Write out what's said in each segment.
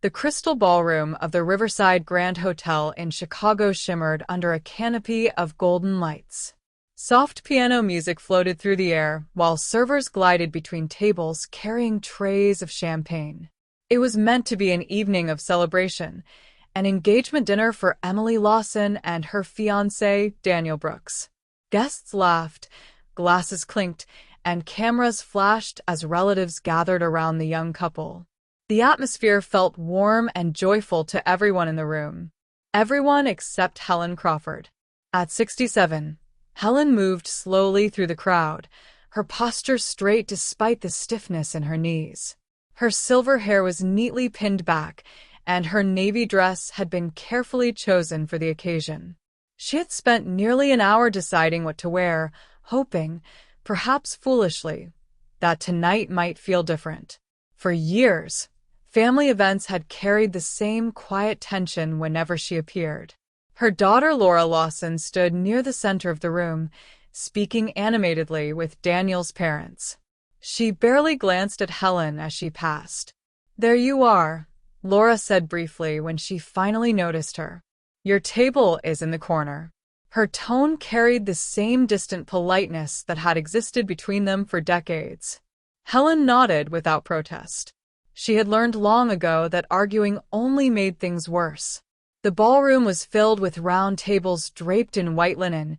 The crystal ballroom of the Riverside Grand Hotel in Chicago shimmered under a canopy of golden lights. Soft piano music floated through the air, while servers glided between tables carrying trays of champagne. It was meant to be an evening of celebration, an engagement dinner for Emily Lawson and her fiancé, Daniel Brooks. Guests laughed, glasses clinked, and cameras flashed as relatives gathered around the young couple. The atmosphere felt warm and joyful to everyone in the room. Everyone except Helen Crawford. At 67, Helen moved slowly through the crowd, her posture straight despite the stiffness in her knees. Her silver hair was neatly pinned back, and her navy dress had been carefully chosen for the occasion. She had spent nearly an hour deciding what to wear, hoping, perhaps foolishly, that tonight might feel different. For years, family events had carried the same quiet tension whenever she appeared. Her daughter Laura Lawson stood near the center of the room, speaking animatedly with Daniel's parents. She barely glanced at Helen as she passed. "There you are," Laura said briefly when she finally noticed her. "Your table is in the corner." Her tone carried the same distant politeness that had existed between them for decades. Helen nodded without protest. She had learned long ago that arguing only made things worse. The ballroom was filled with round tables draped in white linen,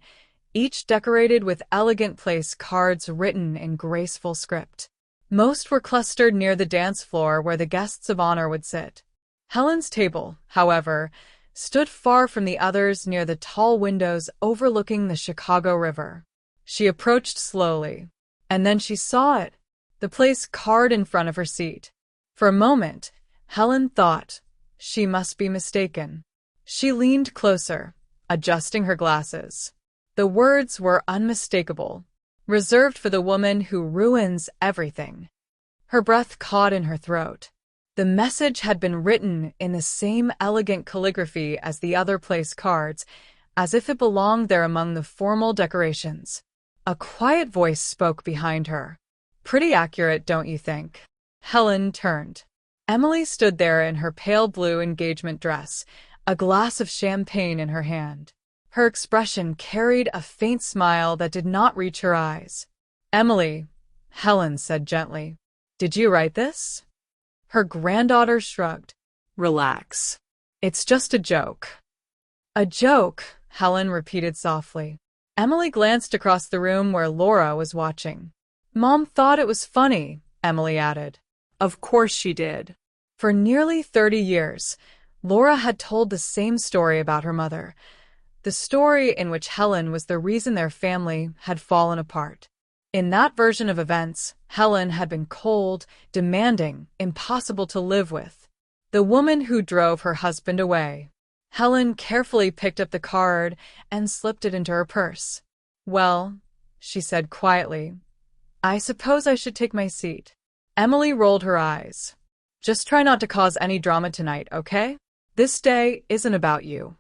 each decorated with elegant place cards written in graceful script. Most were clustered near the dance floor where the guests of honor would sit. Helen's table, however, stood far from the others near the tall windows overlooking the Chicago River. She approached slowly, and then she saw it, the place card in front of her seat. For a moment, Helen thought she must be mistaken. She leaned closer, adjusting her glasses. The words were unmistakable, reserved for the woman who ruins everything. Her breath caught in her throat. The message had been written in the same elegant calligraphy as the other place cards, as if it belonged there among the formal decorations. A quiet voice spoke behind her. "Pretty accurate, don't you think?" Helen turned. Emily stood there in her pale blue engagement dress, a glass of champagne in her hand. Her expression carried a faint smile that did not reach her eyes. "Emily," Helen said gently, "did you write this?" Her granddaughter shrugged. "Relax. It's just a joke." "A joke," Helen repeated softly. Emily glanced across the room where Laura was watching. "Mom thought it was funny," Emily added. Of course she did. For nearly 30 years, Laura had told the same story about her mother, the story in which Helen was the reason their family had fallen apart. In that version of events, Helen had been cold, demanding, impossible to live with. The woman who drove her husband away. Helen carefully picked up the card and slipped it into her purse. "Well," she said quietly, "I suppose I should take my seat." Emily rolled her eyes. "Just try not to cause any drama tonight, okay? This day isn't about you."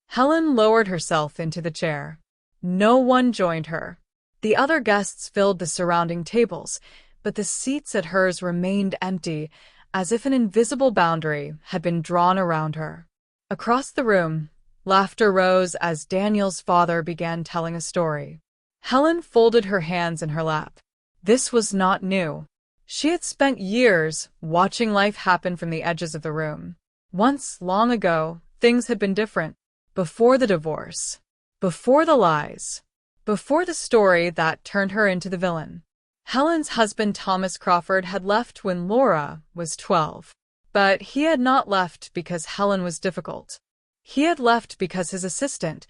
Helen lowered herself into the chair. No one joined her. The other guests filled the surrounding tables, but the seats at hers remained empty, as if an invisible boundary had been drawn around her. Across the room, laughter rose as Daniel's father began telling a story. Helen folded her hands in her lap. This was not new. She had spent years watching life happen from the edges of the room. Once, long ago, things had been different. Before the divorce. Before the lies. Before the story that turned her into the villain. Helen's husband Thomas Crawford had left when Laura was 12. But he had not left because Helen was difficult. He had left because his assistant,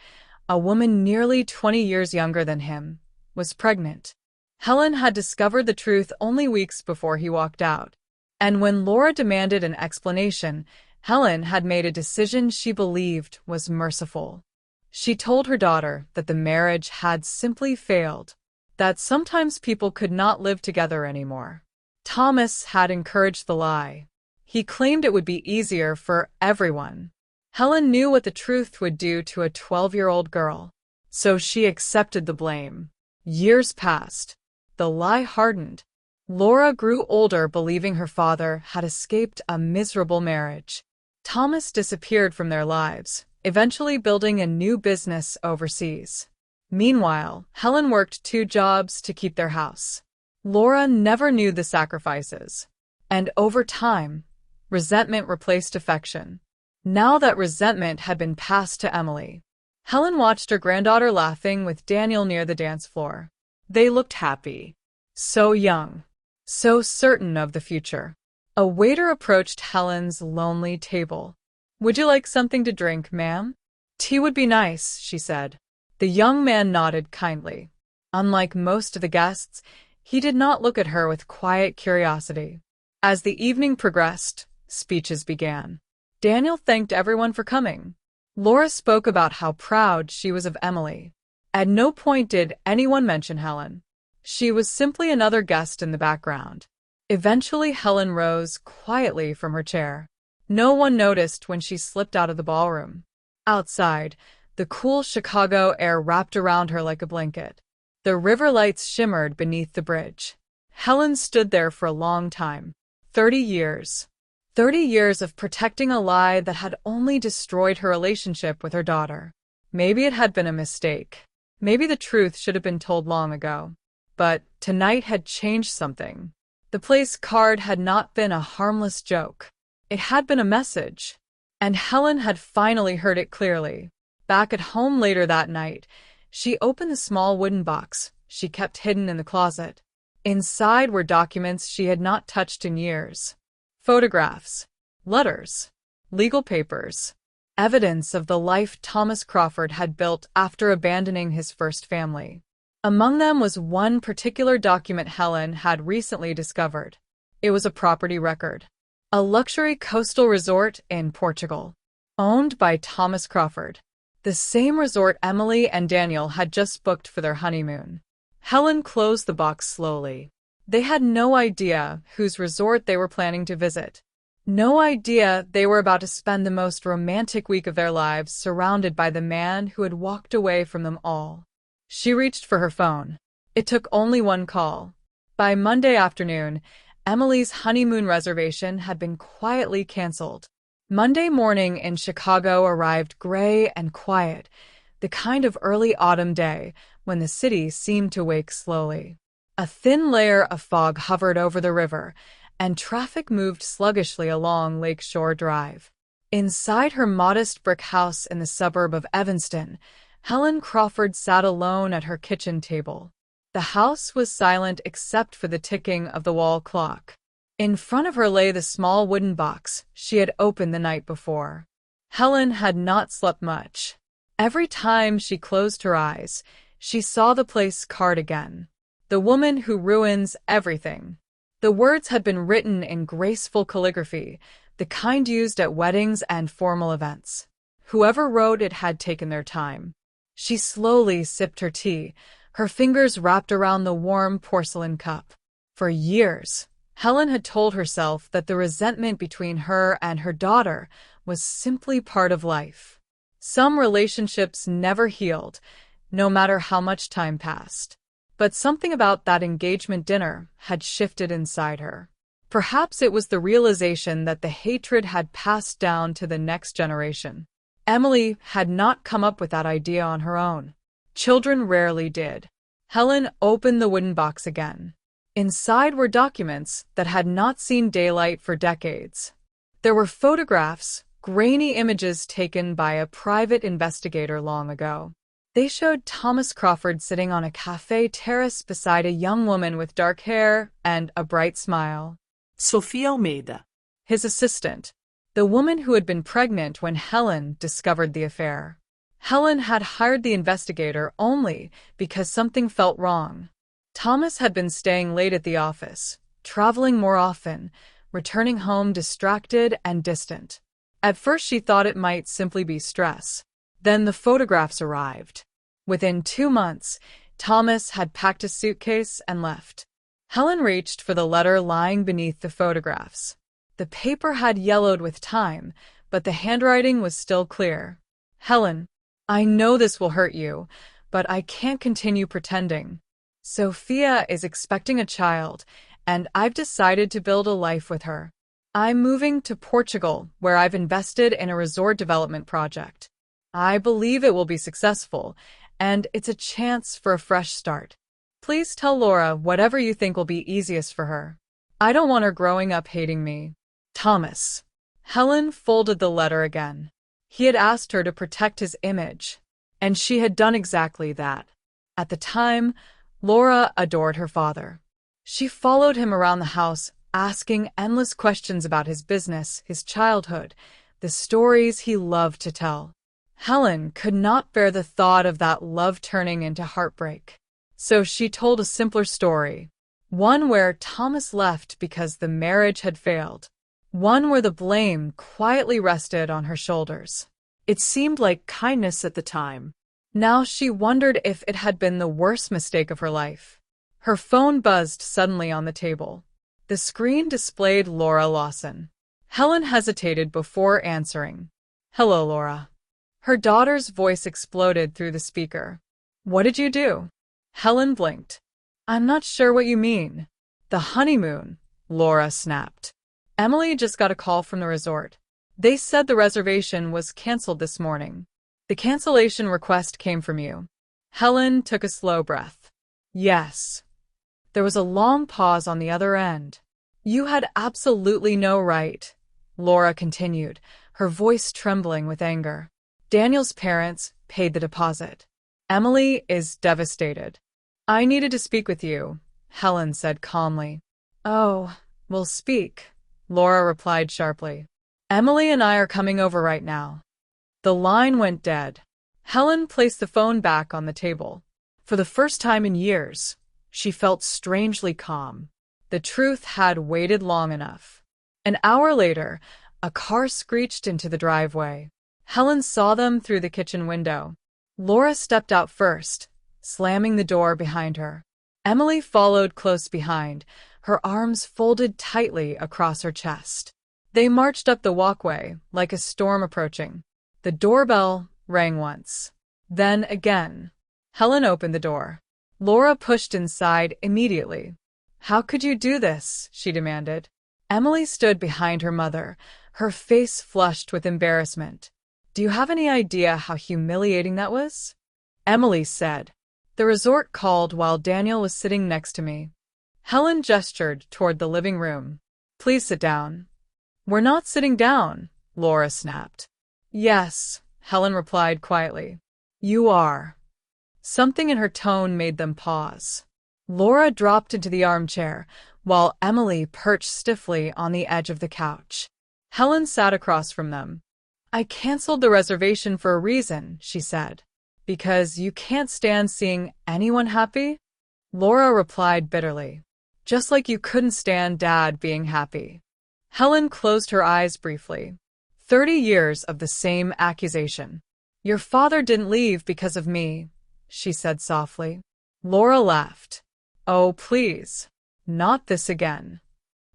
a woman nearly 20 years younger than him, was pregnant. Helen had discovered the truth only weeks before he walked out. And when Laura demanded an explanation, Helen had made a decision she believed was merciful. She told her daughter that the marriage had simply failed, that sometimes people could not live together anymore. Thomas had encouraged the lie. He claimed it would be easier for everyone. Helen knew what the truth would do to a 12-year-old girl, so she accepted the blame. Years passed. The lie hardened. Laura grew older believing her father had escaped a miserable marriage. Thomas disappeared from their lives, eventually building a new business overseas. Meanwhile, Helen worked 2 jobs to keep their house. Laura never knew the sacrifices. And over time, resentment replaced affection. Now that resentment had been passed to Emily, Helen watched her granddaughter laughing with Daniel near the dance floor. They looked happy. So young. So certain of the future. A waiter approached Helen's lonely table. "Would you like something to drink, ma'am?" "Tea would be nice," she said. The young man nodded kindly. Unlike most of the guests, he did not look at her with quiet curiosity. As the evening progressed, speeches began. Daniel thanked everyone for coming. Laura spoke about how proud she was of Emily. At no point did anyone mention Helen. She was simply another guest in the background. Eventually, Helen rose quietly from her chair. No one noticed when she slipped out of the ballroom. Outside, the cool Chicago air wrapped around her like a blanket. The river lights shimmered beneath the bridge. Helen stood there for a long time. 30 years. 30 years of protecting a lie that had only destroyed her relationship with her daughter. Maybe it had been a mistake. Maybe the truth should have been told long ago. But tonight had changed something. The place card had not been a harmless joke. It had been a message. And Helen had finally heard it clearly. Back at home later that night, she opened the small wooden box she kept hidden in the closet. Inside were documents she had not touched in years. Photographs, letters, legal papers, evidence of the life Thomas Crawford had built after abandoning his first family. Among them was one particular document Helen had recently discovered. It was a property record. A luxury coastal resort in Portugal, owned by Thomas Crawford. The same resort Emily and Daniel had just booked for their honeymoon. Helen closed the box slowly. They had no idea whose resort they were planning to visit. No idea they were about to spend the most romantic week of their lives surrounded by the man who had walked away from them all. She reached for her phone. It took only one call. By Monday afternoon, Emily's honeymoon reservation had been quietly canceled. Monday morning in Chicago arrived gray and quiet, the kind of early autumn day when the city seemed to wake slowly. A thin layer of fog hovered over the river, and traffic moved sluggishly along Lakeshore Drive. Inside her modest brick house in the suburb of Evanston, Helen Crawford sat alone at her kitchen table. The house was silent except for the ticking of the wall clock. In front of her lay the small wooden box she had opened the night before. Helen had not slept much. Every time she closed her eyes, she saw the place card again. The woman who ruins everything. The words had been written in graceful calligraphy, the kind used at weddings and formal events. Whoever wrote it had taken their time. She slowly sipped her tea, her fingers wrapped around the warm porcelain cup. For years, Helen had told herself that the resentment between her and her daughter was simply part of life. Some relationships never healed, no matter how much time passed. But something about that engagement dinner had shifted inside her. Perhaps it was the realization that the hatred had passed down to the next generation. Emily had not come up with that idea on her own. Children rarely did. Helen opened the wooden box again. Inside were documents that had not seen daylight for decades. There were photographs, grainy images taken by a private investigator long ago. They showed Thomas Crawford sitting on a cafe terrace beside a young woman with dark hair and a bright smile. Sofia Almeida, his assistant, the woman who had been pregnant when Helen discovered the affair. Helen had hired the investigator only because something felt wrong. Thomas had been staying late at the office, traveling more often, returning home distracted and distant. At first she thought it might simply be stress. Then the photographs arrived. Within 2 months, Thomas had packed a suitcase and left. Helen reached for the letter lying beneath the photographs. The paper had yellowed with time, but the handwriting was still clear. "Helen, I know this will hurt you, but I can't continue pretending. Sophia is expecting a child, and I've decided to build a life with her. I'm moving to Portugal, where I've invested in a resort development project. I believe it will be successful, and it's a chance for a fresh start. Please tell Laura whatever you think will be easiest for her. I don't want her growing up hating me. Thomas. Helen folded the letter again. He had asked her to protect his image, and she had done exactly that. At the time, Laura adored her father. She followed him around the house, asking endless questions about his business, his childhood, the stories he loved to tell. Helen could not bear the thought of that love turning into heartbreak. So she told a simpler story, one where Thomas left because the marriage had failed, one where the blame quietly rested on her shoulders. It seemed like kindness at the time. Now she wondered if it had been the worst mistake of her life. Her phone buzzed suddenly on the table. The screen displayed Laura Lawson. Helen hesitated before answering. "Hello, Laura." Her daughter's voice exploded through the speaker. "What did you do?" Helen blinked. "I'm not sure what you mean." "The honeymoon," Laura snapped. "Emily just got a call from the resort. They said the reservation was canceled this morning. The cancellation request came from you." Helen took a slow breath. "Yes." There was a long pause on the other end. "You had absolutely no right," Laura continued, her voice trembling with anger. "Daniel's parents paid the deposit. Emily is devastated." "I needed to speak with you," Helen said calmly. "Oh, we'll speak," Laura replied sharply. "Emily and I are coming over right now." The line went dead. Helen placed the phone back on the table. For the first time in years, she felt strangely calm. The truth had waited long enough. An hour later, a car screeched into the driveway. Helen saw them through the kitchen window. Laura stepped out first, slamming the door behind her. Emily followed close behind, her arms folded tightly across her chest. They marched up the walkway, like a storm approaching. The doorbell rang once. Then again. Helen opened the door. Laura pushed inside immediately. "How could you do this?" she demanded. Emily stood behind her mother, her face flushed with embarrassment. "Do you have any idea how humiliating that was?" Emily said. "The resort called while Daniel was sitting next to me." Helen gestured toward the living room. "Please sit down." "We're not sitting down," Laura snapped. "Yes," Helen replied quietly. "You are." Something in her tone made them pause. Laura dropped into the armchair, while Emily perched stiffly on the edge of the couch. Helen sat across from them. "I canceled the reservation for a reason," she said. "Because you can't stand seeing anyone happy?" Laura replied bitterly. "Just like you couldn't stand Dad being happy." Helen closed her eyes briefly. 30 years of the same accusation. "Your father didn't leave because of me," she said softly. Laura laughed. "Oh, please. Not this again."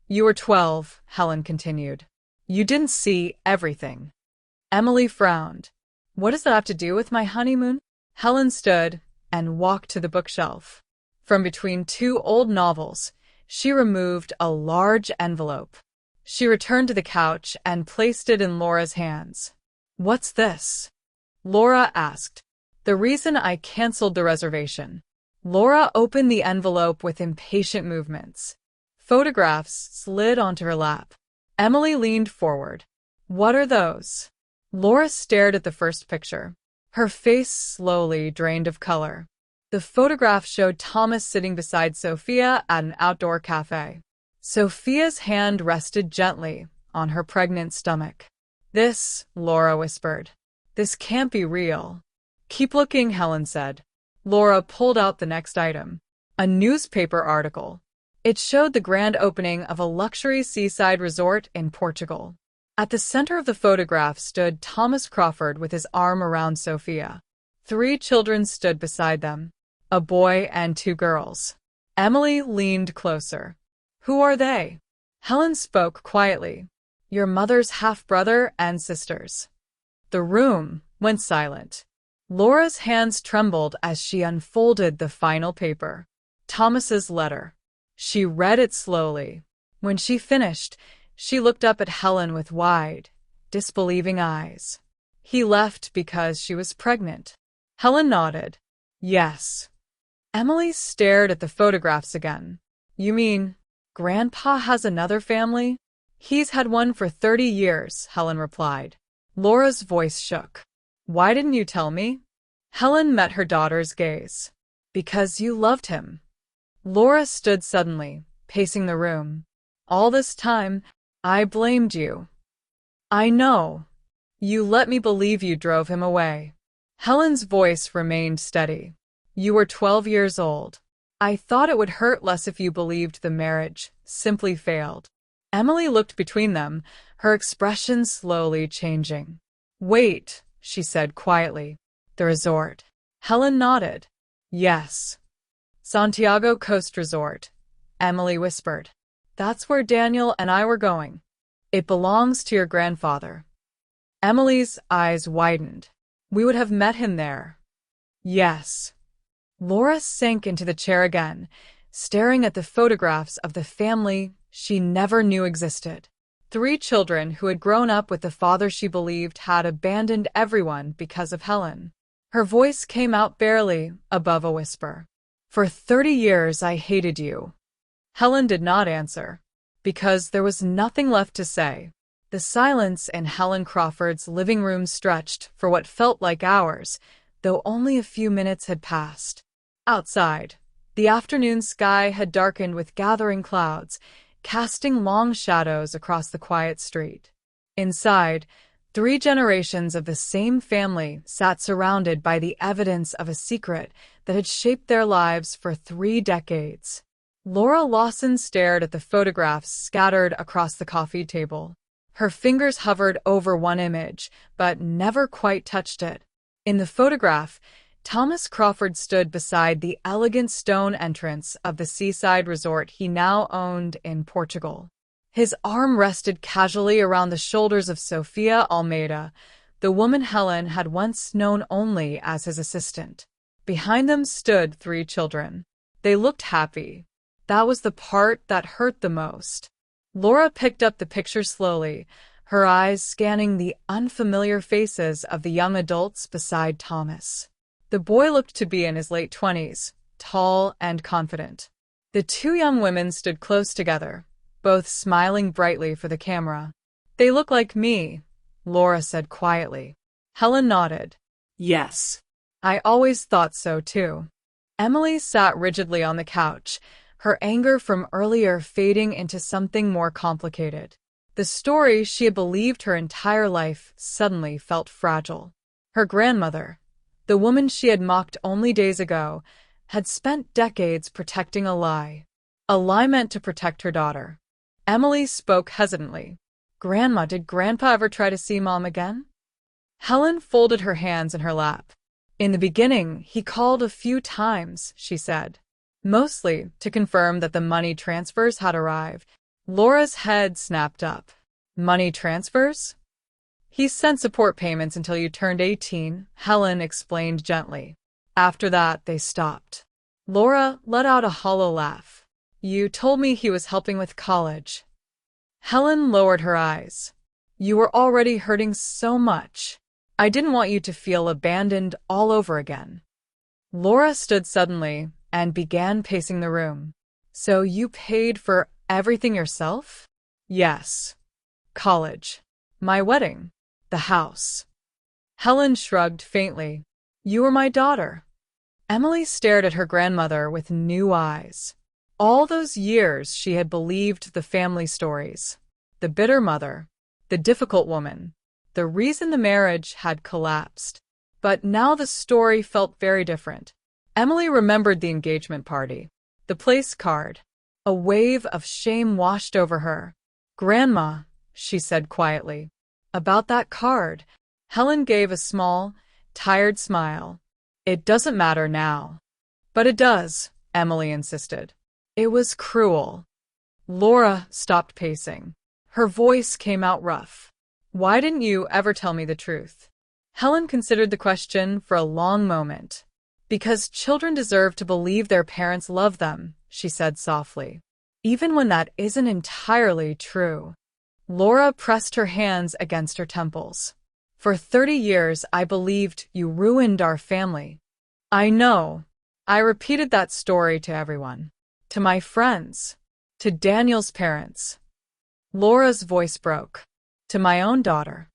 "You were 12, Helen continued. "You didn't see everything." Emily frowned. "What does that have to do with my honeymoon?" Helen stood and walked to the bookshelf. From between two old novels, she removed a large envelope. She returned to the couch and placed it in Laura's hands. "What's this?" Laura asked. "The reason I canceled the reservation." Laura opened the envelope with impatient movements. Photographs slid onto her lap. Emily leaned forward. "What are those?" Laura stared at the first picture. Her face slowly drained of color. The photograph showed Thomas sitting beside Sophia at an outdoor cafe. Sophia's hand rested gently on her pregnant stomach. "This," Laura whispered. "This can't be real." "Keep looking," Helen said. Laura pulled out the next item. A newspaper article. It showed the grand opening of a luxury seaside resort in Portugal. At the center of the photograph stood Thomas Crawford with his arm around Sophia. 3 children stood beside them, a boy and 2 girls. Emily leaned closer. "Who are they?" Helen spoke quietly. "Your mother's half-brother and sisters." The room went silent. Laura's hands trembled as she unfolded the final paper. Thomas's letter. She read it slowly. When she finished, she looked up at Helen with wide, disbelieving eyes. He left because she was pregnant. Helen nodded. Yes. Emily stared at the photographs again. You mean, Grandpa has another family? He's had one for 30 years, Helen replied. Laura's voice shook. Why didn't you tell me? Helen met her daughter's gaze. Because you loved him. Laura stood suddenly, pacing the room. All this time, I blamed you. I know. You let me believe you drove him away. Helen's voice remained steady. You were 12 years old. I thought it would hurt less if you believed the marriage simply failed. Emily looked between them, her expression slowly changing. Wait, she said quietly. The resort. Helen nodded. Yes. Santiago Coast Resort. Emily whispered. That's where Daniel and I were going. It belongs to your grandfather. Emily's eyes widened. We would have met him there. Yes. Laura sank into the chair again, staring at the photographs of the family she never knew existed. 3 children who had grown up with the father she believed had abandoned everyone because of Helen. Her voice came out barely above a whisper. For 30 years I hated you. Helen did not answer, because there was nothing left to say. The silence in Helen Crawford's living room stretched for what felt like hours, though only a few minutes had passed. Outside, the afternoon sky had darkened with gathering clouds, casting long shadows across the quiet street. Inside, 3 generations of the same family sat surrounded by the evidence of a secret that had shaped their lives for 3 decades. Laura Lawson stared at the photographs scattered across the coffee table. Her fingers hovered over one image, but never quite touched it. In the photograph, Thomas Crawford stood beside the elegant stone entrance of the seaside resort he now owned in Portugal. His arm rested casually around the shoulders of Sofia Almeida, the woman Helen had once known only as his assistant. Behind them stood 3 children. They looked happy. That was the part that hurt the most. Laura picked up the picture slowly, her eyes scanning the unfamiliar faces of the young adults beside Thomas. The boy looked to be in his late 20s, tall and confident. The 2 young women stood close together, both smiling brightly for the camera. They look like me, Laura said quietly. Helen nodded. Yes. I always thought so too. Emily sat rigidly on the couch, her anger from earlier fading into something more complicated. The story she had believed her entire life suddenly felt fragile. Her grandmother, the woman she had mocked only days ago, had spent decades protecting a lie meant to protect her daughter. Emily spoke hesitantly. Grandma, did Grandpa ever try to see Mom again? Helen folded her hands in her lap. In the beginning, he called a few times, she said. Mostly to confirm that the money transfers had arrived. Laura's head snapped up. Money transfers? He sent support payments until you turned 18, Helen explained gently. After that, they stopped. Laura let out a hollow laugh. You told me he was helping with college. Helen lowered her eyes. You were already hurting so much. I didn't want you to feel abandoned all over again. Laura stood suddenly and began pacing the room. So you paid for everything yourself? Yes. College. My wedding. The house. Helen shrugged faintly. You were my daughter. Emily stared at her grandmother with new eyes. All those years she had believed the family stories. The bitter mother. The difficult woman. The reason the marriage had collapsed. But now the story felt very different. Emily remembered the engagement party. The place card. A wave of shame washed over her. Grandma, she said quietly. About that card. Helen gave a small, tired smile. It doesn't matter now. But it does, Emily insisted. It was cruel. Laura stopped pacing. Her voice came out rough. Why didn't you ever tell me the truth? Helen considered the question for a long moment. Because children deserve to believe their parents love them, she said softly. even when that isn't entirely true. Laura pressed her hands against her temples. For 30 years, I believed you ruined our family. I know. I repeated that story to everyone. To my friends. To Daniel's parents. Laura's voice broke. To my own daughter.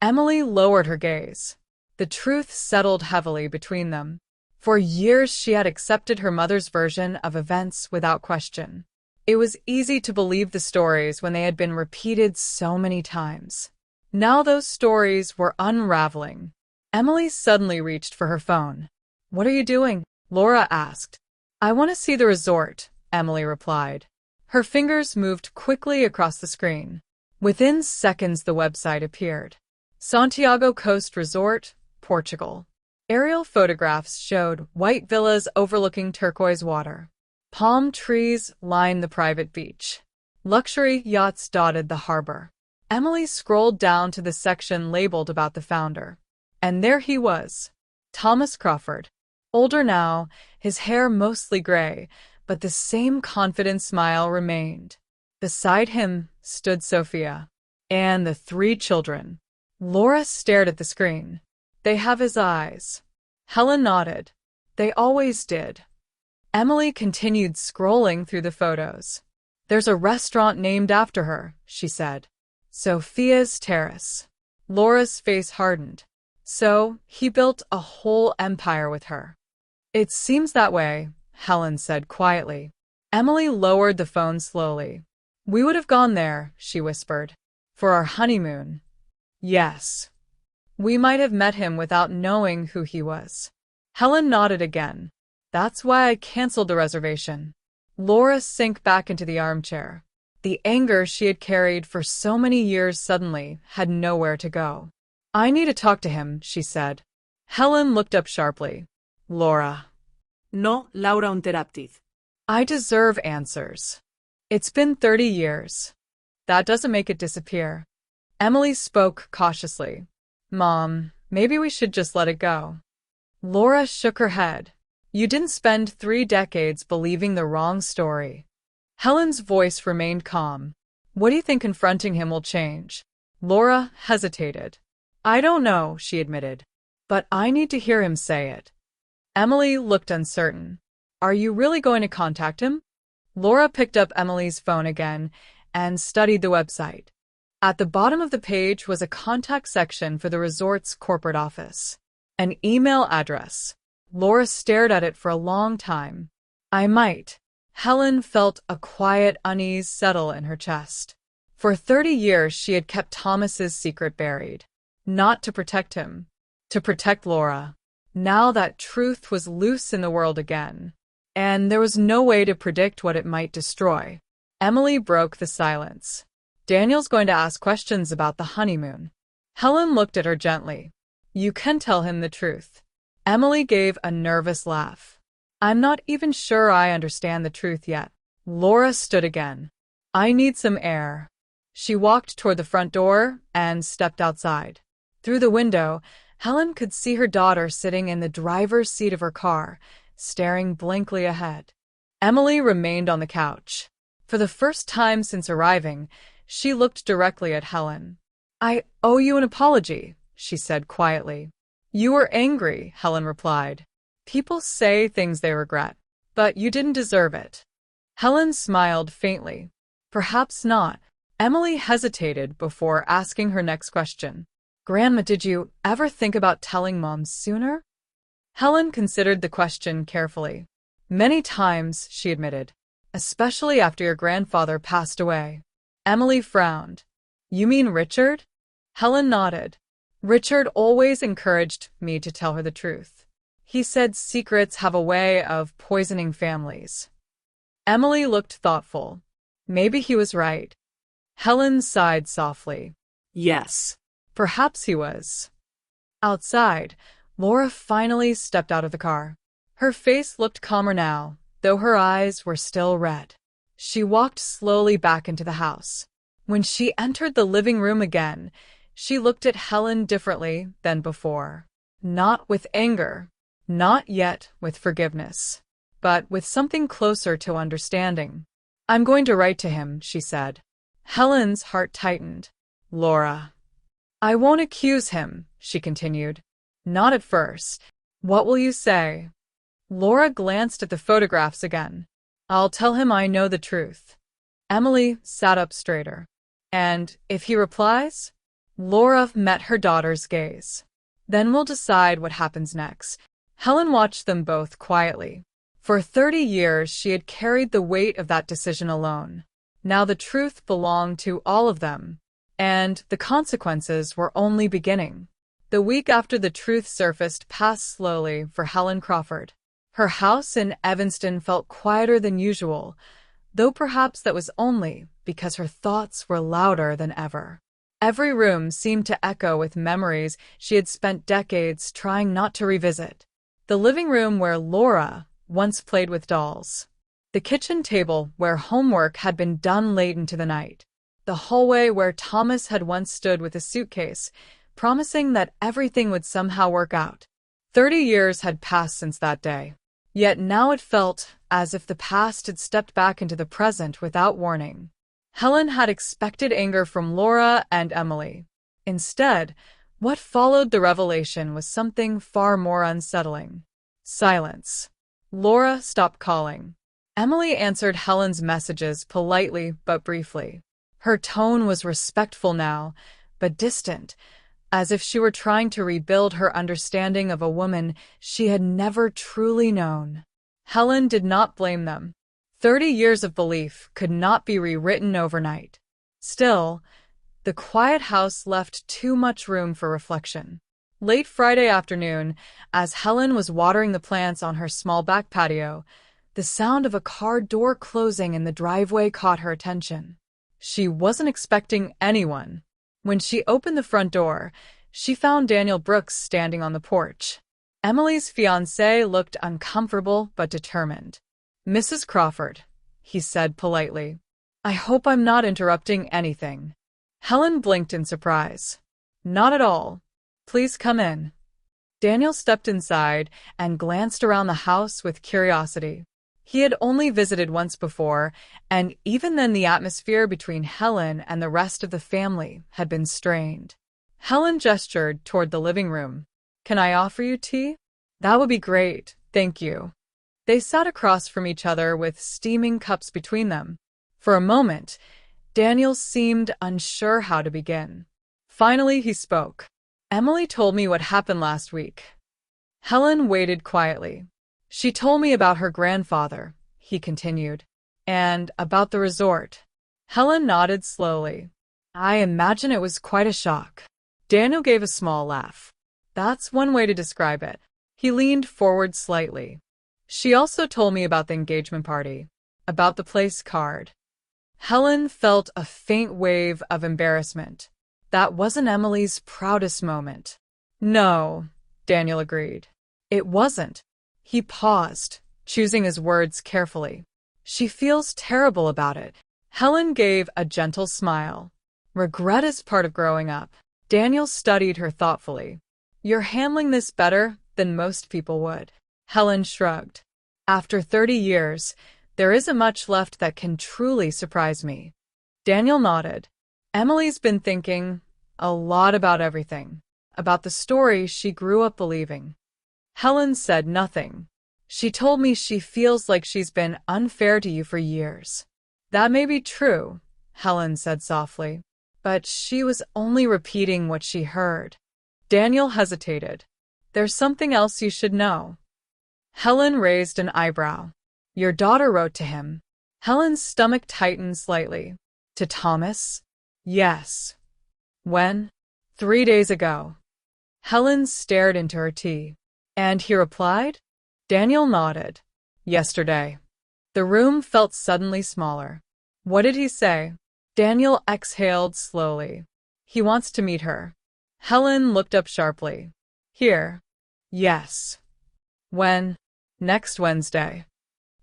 Emily lowered her gaze. The truth settled heavily between them. For years she had accepted her mother's version of events without question. It was easy to believe the stories when they had been repeated so many times. Now those stories were unraveling. Emily suddenly reached for her phone. "What are you doing?" Laura asked. "I want to see the resort," Emily replied. Her fingers moved quickly across the screen. Within seconds the website appeared. Santiago Coast Resort, Portugal. Aerial photographs showed white villas overlooking turquoise water. Palm trees lined the private beach. Luxury yachts dotted the harbor. Emily scrolled down to the section labeled about the founder. And there he was, Thomas Crawford. Older now, his hair mostly gray, but the same confident smile remained. Beside him stood Sophia and the 3 children. Laura stared at the screen. "They have his eyes." Helen nodded. "They always did." Emily continued scrolling through the photos. "There's a restaurant named after her," she said. "Sophia's Terrace." Laura's face hardened. "So, he built a whole empire with her." "It seems that way," Helen said quietly. Emily lowered the phone slowly. "We would have gone there," she whispered. "For our honeymoon." "Yes. We might have met him without knowing who he was." Helen nodded again. "That's why I canceled the reservation." Laura sank back into the armchair. The anger she had carried for so many years suddenly had nowhere to go. "I need to talk to him," she said. Helen looked up sharply. "Laura." No, Laura interrupted. "I deserve answers. It's been 30 years. That doesn't make it disappear." Emily spoke cautiously. "Mom, maybe we should just let it go." Laura shook her head. "You didn't spend 3 decades believing the wrong story." Helen's voice remained calm. "What do you think confronting him will change?" Laura hesitated. "I don't know," she admitted. "But I need to hear him say it." Emily looked uncertain. "Are you really going to contact him?" Laura picked up Emily's phone again and studied the website. At the bottom of the page was a contact section for the resort's corporate office. An email address. Laura stared at it for a long time. "I might." Helen felt a quiet unease settle in her chest. For 30 years she had kept Thomas's secret buried. Not to protect him. To protect Laura. Now that truth was loose in the world again. And there was no way to predict what it might destroy. Emily broke the silence. "Daniel's going to ask questions about the honeymoon." Helen looked at her gently. "You can tell him the truth." Emily gave a nervous laugh. "I'm not even sure I understand the truth yet." Laura stood again. "I need some air." She walked toward the front door and stepped outside. Through the window, Helen could see her daughter sitting in the driver's seat of her car, staring blankly ahead. Emily remained on the couch. For the first time since arriving, she looked directly at Helen. "I owe you an apology," she said quietly. "You were angry," Helen replied. "People say things they regret, but you didn't deserve it." Helen smiled faintly. "Perhaps not." Emily hesitated before asking her next question. "Grandma, did you ever think about telling Mom sooner?" Helen considered the question carefully. "Many times," she admitted, "especially after your grandfather passed away." Emily frowned. "You mean Richard?" Helen nodded. "Richard always encouraged me to tell her the truth. He said secrets have a way of poisoning families." Emily looked thoughtful. Maybe he was right. Helen sighed softly. Yes. Perhaps he was. Outside, Laura finally stepped out of the car. Her face looked calmer now, though her eyes were still red. She walked slowly back into the house. When she entered the living room again, she looked at Helen differently than before. Not with anger, not yet with forgiveness, but with something closer to understanding. I'm going to write to him, she said. Helen's heart tightened. Laura. I won't accuse him, she continued. Not at first. What will you say? Laura glanced at the photographs again. I'll tell him I know the truth. Emily sat up straighter. And if he replies? Laura met her daughter's gaze. Then we'll decide what happens next. Helen watched them both quietly. For 30 years, she had carried the weight of that decision alone. Now the truth belonged to all of them, and the consequences were only beginning. The week after the truth surfaced passed slowly for Helen Crawford. Her house in Evanston felt quieter than usual, though perhaps that was only because her thoughts were louder than ever. Every room seemed to echo with memories she had spent decades trying not to revisit. The living room where Laura once played with dolls. The kitchen table where homework had been done late into the night. The hallway where Thomas had once stood with a suitcase, promising that everything would somehow work out. 30 years had passed since that day. Yet now it felt as if the past had stepped back into the present without warning. Helen had expected anger from Laura and Emily. Instead, what followed the revelation was something far more unsettling. Silence. Laura stopped calling. Emily answered Helen's messages politely but briefly. Her tone was respectful now, but distant, as if she were trying to rebuild her understanding of a woman she had never truly known. Helen did not blame them. 30 years of belief could not be rewritten overnight. Still, the quiet house left too much room for reflection. Late Friday afternoon, as Helen was watering the plants on her small back patio, the sound of a car door closing in the driveway caught her attention. She wasn't expecting anyone. When she opened the front door, she found Daniel Brooks standing on the porch. Emily's fiancé looked uncomfortable but determined. Mrs. Crawford, he said politely. I hope I'm not interrupting anything. Helen blinked in surprise. Not at all. Please come in. Daniel stepped inside and glanced around the house with curiosity. He had only visited once before, and even then the atmosphere between Helen and the rest of the family had been strained. Helen gestured toward the living room. Can I offer you tea? That would be great, thank you. They sat across from each other with steaming cups between them. For a moment, Daniel seemed unsure how to begin. Finally, he spoke. Emily told me what happened last week. Helen waited quietly. She told me about her grandfather, he continued, and about the resort. Helen nodded slowly. I imagine it was quite a shock. Daniel gave a small laugh. That's one way to describe it. He leaned forward slightly. She also told me about the engagement party, about the place card. Helen felt a faint wave of embarrassment. That wasn't Emily's proudest moment. No, Daniel agreed. It wasn't. He paused, choosing his words carefully. She feels terrible about it. Helen gave a gentle smile. Regret is part of growing up. Daniel studied her thoughtfully. You're handling this better than most people would. Helen shrugged. After 30 years, there isn't much left that can truly surprise me. Daniel nodded. Emily's been thinking a lot about everything, about the story she grew up believing. Helen said nothing. She told me she feels like she's been unfair to you for years. That may be true, Helen said softly, but she was only repeating what she heard. Daniel hesitated. There's something else you should know. Helen raised an eyebrow. Your daughter wrote to him. Helen's stomach tightened slightly. To Thomas? Yes. When? 3 days ago. Helen stared into her tea. And he replied? Daniel nodded. Yesterday. The room felt suddenly smaller. What did he say? Daniel exhaled slowly. He wants to meet her. Helen looked up sharply. Here. Yes. When? Next Wednesday.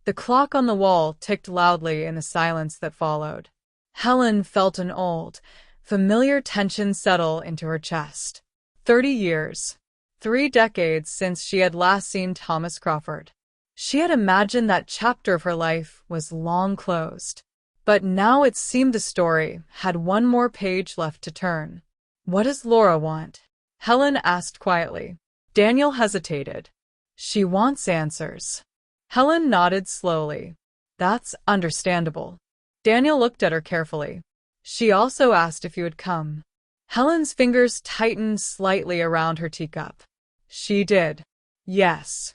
The clock on the wall ticked loudly in the silence that followed. Helen felt an old, familiar tension settle into her chest. 30 years. 3 decades since she had last seen Thomas Crawford. She had imagined that chapter of her life was long closed. But now it seemed the story had one more page left to turn. What does Laura want? Helen asked quietly. Daniel hesitated. She wants answers. Helen nodded slowly. That's understandable. Daniel looked at her carefully. She also asked if you would come. Helen's fingers tightened slightly around her teacup. She did. Yes.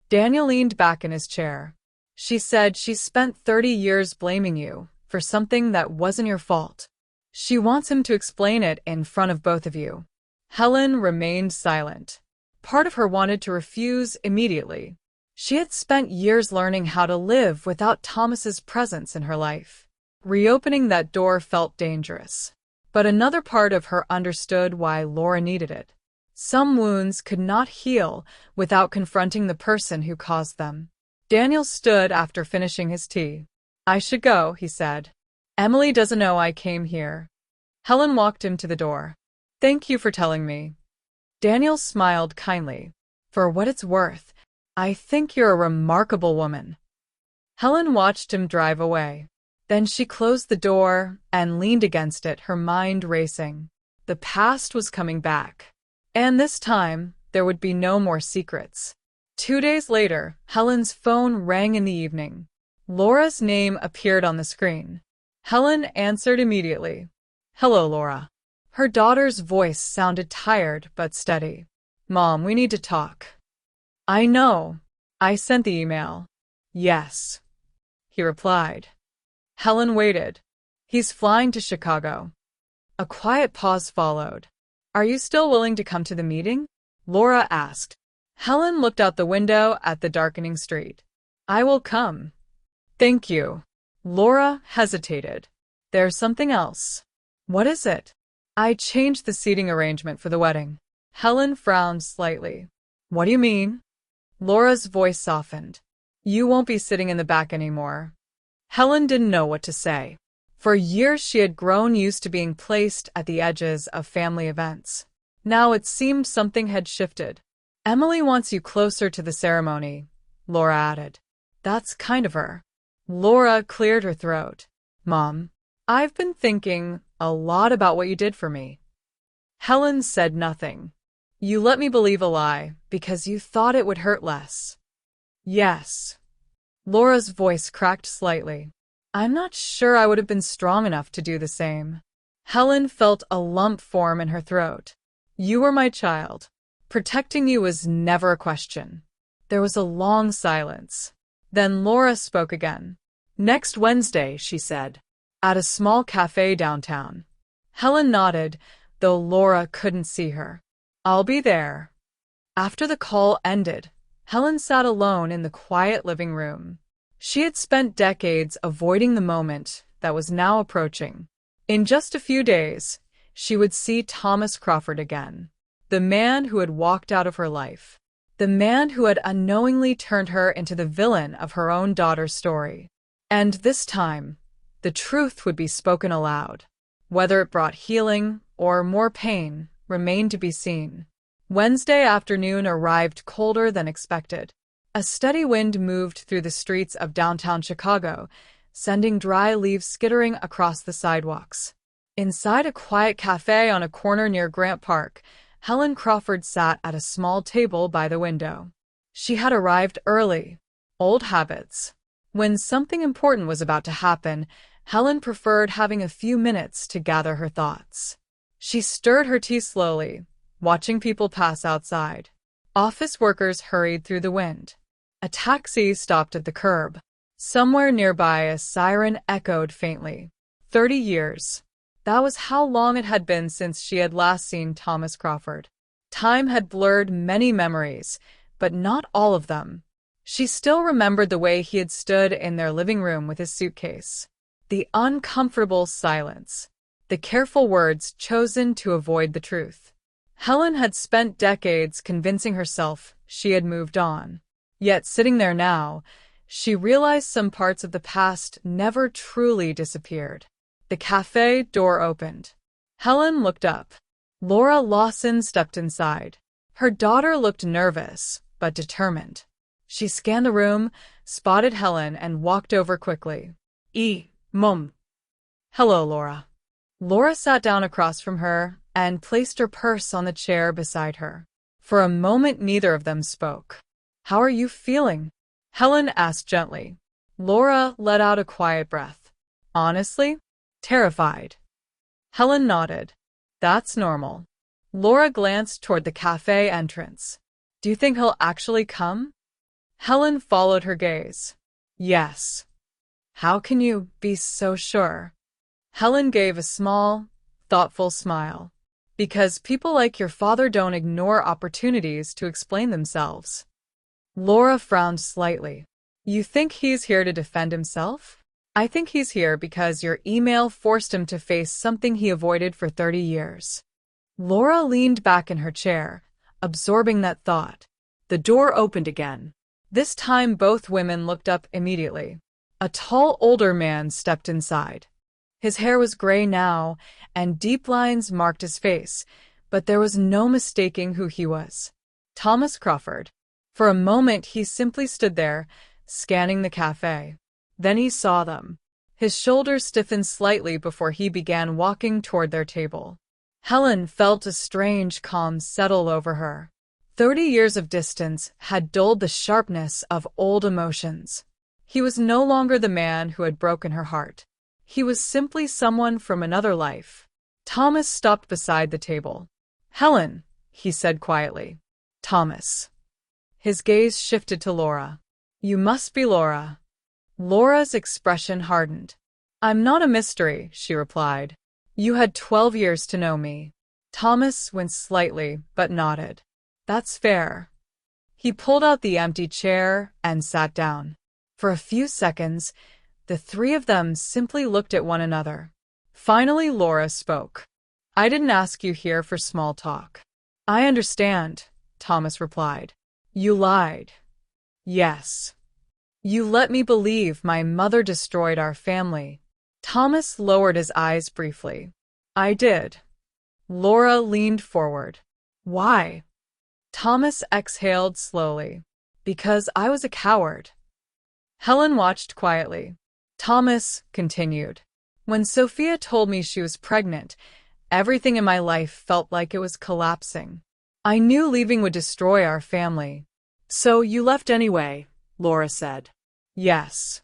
Daniel leaned back in his chair. She said she spent 30 years blaming you for something that wasn't your fault. She wants him to explain it in front of both of you. Helen remained silent. Part of her wanted to refuse immediately. She had spent years learning how to live without Thomas's presence in her life. Reopening that door felt dangerous. But another part of her understood why Laura needed it. Some wounds could not heal without confronting the person who caused them. Daniel stood after finishing his tea. I should go, he said. Emily doesn't know I came here. Helen walked him to the door. Thank you for telling me. Daniel smiled kindly. For what it's worth, I think you're a remarkable woman. Helen watched him drive away. Then she closed the door and leaned against it, her mind racing. The past was coming back. And this time, there would be no more secrets. 2 days later, Helen's phone rang in the evening. Laura's name appeared on the screen. Helen answered immediately. Hello, Laura. Her daughter's voice sounded tired but steady. Mom, we need to talk. I know. I sent the email. Yes. He replied. Helen waited. He's flying to Chicago. A quiet pause followed. Are you still willing to come to the meeting? Laura asked. Helen looked out the window at the darkening street. I will come. Thank you. Laura hesitated. There's something else. What is it? I changed the seating arrangement for the wedding. Helen frowned slightly. What do you mean? Laura's voice softened. You won't be sitting in the back anymore. Helen didn't know what to say. For years she had grown used to being placed at the edges of family events. Now it seemed something had shifted. Emily wants you closer to the ceremony, Laura added. That's kind of her. Laura cleared her throat. Mom, I've been thinking a lot about what you did for me. Helen said nothing. You let me believe a lie because you thought it would hurt less. Yes. Laura's voice cracked slightly. I'm not sure I would have been strong enough to do the same. Helen felt a lump form in her throat. You were my child. Protecting you was never a question. There was a long silence. Then Laura spoke again. Next Wednesday, she said. At a small cafe downtown. Helen nodded, though Laura couldn't see her. I'll be there. After the call ended, Helen sat alone in the quiet living room. She had spent decades avoiding the moment that was now approaching. In just a few days, she would see Thomas Crawford again. The man who had walked out of her life. The man who had unknowingly turned her into the villain of her own daughter's story. And this time, the truth would be spoken aloud. Whether it brought healing or more pain remained to be seen. Wednesday afternoon arrived colder than expected. A steady wind moved through the streets of downtown Chicago, sending dry leaves skittering across the sidewalks. Inside a quiet cafe on a corner near Grant Park, Helen Crawford sat at a small table by the window. She had arrived early. Old habits. When something important was about to happen, Helen preferred having a few minutes to gather her thoughts. She stirred her tea slowly, watching people pass outside. Office workers hurried through the wind. A taxi stopped at the curb. Somewhere nearby, a siren echoed faintly. 30 years. That was how long it had been since she had last seen Thomas Crawford. Time had blurred many memories, but not all of them. She still remembered the way he had stood in their living room with his suitcase. The uncomfortable silence. The careful words chosen to avoid the truth. Helen had spent decades convincing herself she had moved on. Yet sitting there now, she realized some parts of the past never truly disappeared. The cafe door opened. Helen looked up. Laura Lawson stepped inside. Her daughter looked nervous, but determined. She scanned the room, spotted Helen, and walked over quickly. Mom. Hello, Laura. Laura sat down across from her and placed her purse on the chair beside her. For a moment, neither of them spoke. How are you feeling? Helen asked gently. Laura let out a quiet breath. Honestly? Terrified. Helen nodded. That's normal. Laura glanced toward the cafe entrance. Do you think he'll actually come? Helen followed her gaze. Yes. How can you be so sure? Helen gave a small, thoughtful smile. Because people like your father don't ignore opportunities to explain themselves. Laura frowned slightly. You think he's here to defend himself? I think he's here because your email forced him to face something he avoided for 30 years. Laura leaned back in her chair, absorbing that thought. The door opened again. This time both women looked up immediately. A tall, older man stepped inside. His hair was gray now, and deep lines marked his face, but there was no mistaking who he was. Thomas Crawford. For a moment he simply stood there, scanning the cafe. Then he saw them. His shoulders stiffened slightly before he began walking toward their table. Helen felt a strange calm settle over her. 30 years of distance had dulled the sharpness of old emotions. He was no longer the man who had broken her heart. He was simply someone from another life. Thomas stopped beside the table. Helen, he said quietly. Thomas. His gaze shifted to Laura. You must be Laura. Laura's expression hardened. I'm not a mystery, she replied. You had 12 years to know me. Thomas winced slightly, but nodded. That's fair. He pulled out the empty chair and sat down. For a few seconds, the three of them simply looked at one another. Finally, Laura spoke. I didn't ask you here for small talk. I understand, Thomas replied. You lied. Yes. You let me believe my mother destroyed our family. Thomas lowered his eyes briefly. I did. Laura leaned forward. Why? Thomas exhaled slowly. Because I was a coward. Helen watched quietly. Thomas continued. When Sophia told me she was pregnant, everything in my life felt like it was collapsing. I knew leaving would destroy our family. So you left anyway, Laura said. Yes.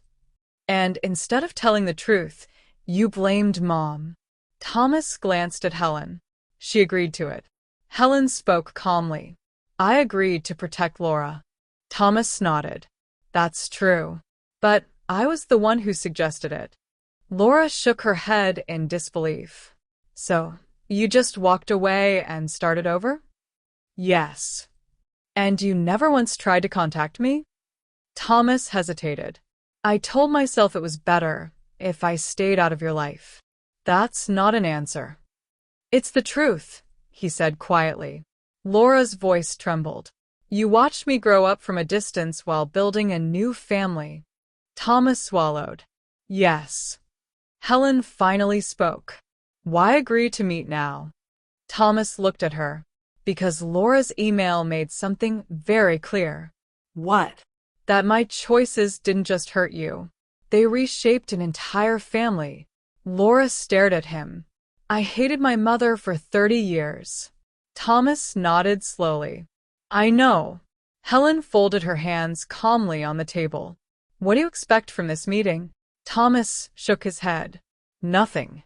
And instead of telling the truth, you blamed Mom. Thomas glanced at Helen. She agreed to it. Helen spoke calmly. I agreed to protect Laura. Thomas nodded. That's true. But I was the one who suggested it. Laura shook her head in disbelief. So, you just walked away and started over? Yes. And you never once tried to contact me? Thomas hesitated. I told myself it was better if I stayed out of your life. That's not an answer. It's the truth, he said quietly. Laura's voice trembled. You watched me grow up from a distance while building a new family. Thomas swallowed. Yes. Helen finally spoke. Why agree to meet now? Thomas looked at her. Because Laura's email made something very clear. What? That my choices didn't just hurt you. They reshaped an entire family. Laura stared at him. I hated my mother for 30 years. Thomas nodded slowly. I know. Helen folded her hands calmly on the table. What do you expect from this meeting? Thomas shook his head. Nothing.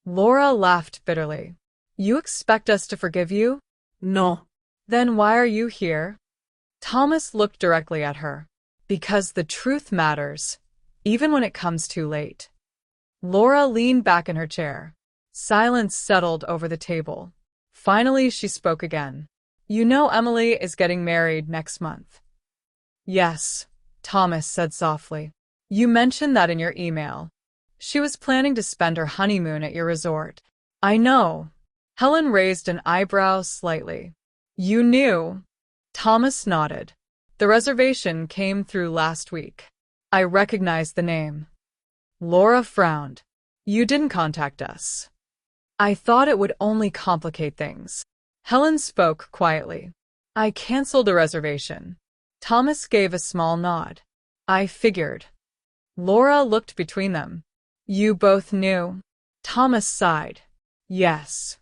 Laura laughed bitterly. You expect us to forgive you? No. Then why are you here? Thomas looked directly at her. Because the truth matters, even when it comes too late. Laura leaned back in her chair. Silence settled over the table. Finally, she spoke again. You know Emily is getting married next month. Yes, Thomas said softly. You mentioned that in your email. She was planning to spend her honeymoon at your resort. I know. Helen raised an eyebrow slightly. You knew. Thomas nodded. The reservation came through last week. I recognized the name. Laura frowned. You didn't contact us. I thought it would only complicate things. Helen spoke quietly. I canceled the reservation. Thomas gave a small nod. I figured. Laura looked between them. You both knew? Thomas sighed. Yes.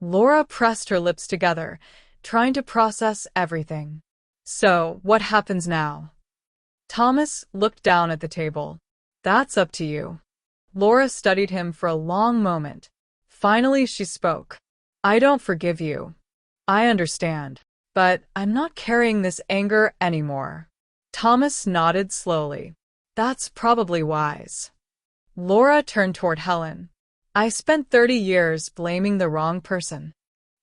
Laura pressed her lips together, trying to process everything. So, what happens now? Thomas looked down at the table. That's up to you. Laura studied him for a long moment. Finally, she spoke. I don't forgive you. I understand. But I'm not carrying this anger anymore. Thomas nodded slowly. That's probably wise. Laura turned toward Helen. I spent 30 years blaming the wrong person.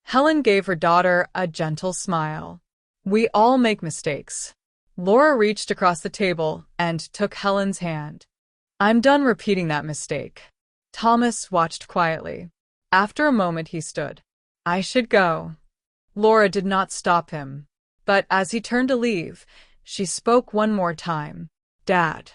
Helen gave her daughter a gentle smile. We all make mistakes. Laura reached across the table and took Helen's hand. I'm done repeating that mistake. Thomas watched quietly. After a moment he stood. I should go. Laura did not stop him. But as he turned to leave, she spoke one more time. Dad.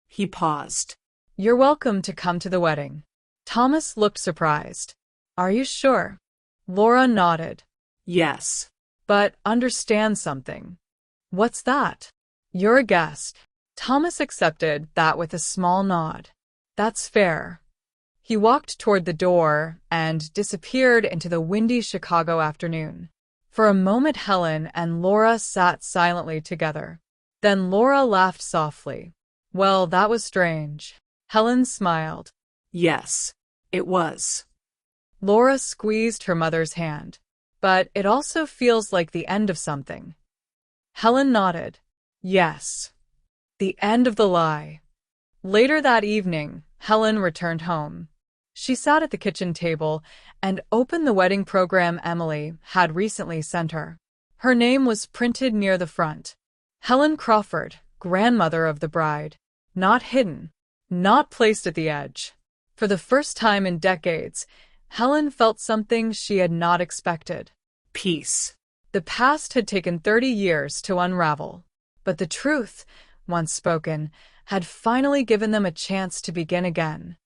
He paused. You're welcome to come to the wedding. Thomas looked surprised. Are you sure? Laura nodded. Yes. But understand something. What's that? You're a guest. Thomas accepted that with a small nod. That's fair. He walked toward the door and disappeared into the windy Chicago afternoon. For a moment Helen and Laura sat silently together. Then Laura laughed softly. Well, that was strange. Helen smiled. Yes, it was. Laura squeezed her mother's hand. But it also feels like the end of something. Helen nodded. Yes. The end of the lie. Later that evening, Helen returned home. She sat at the kitchen table and opened the wedding program Emily had recently sent her. Her name was printed near the front. Helen Crawford, grandmother of the bride. Not hidden. Not placed at the edge. For the first time in decades, Helen felt something she had not expected. Peace. The past had taken 30 years to unravel. But the truth, once spoken, had finally given them a chance to begin again.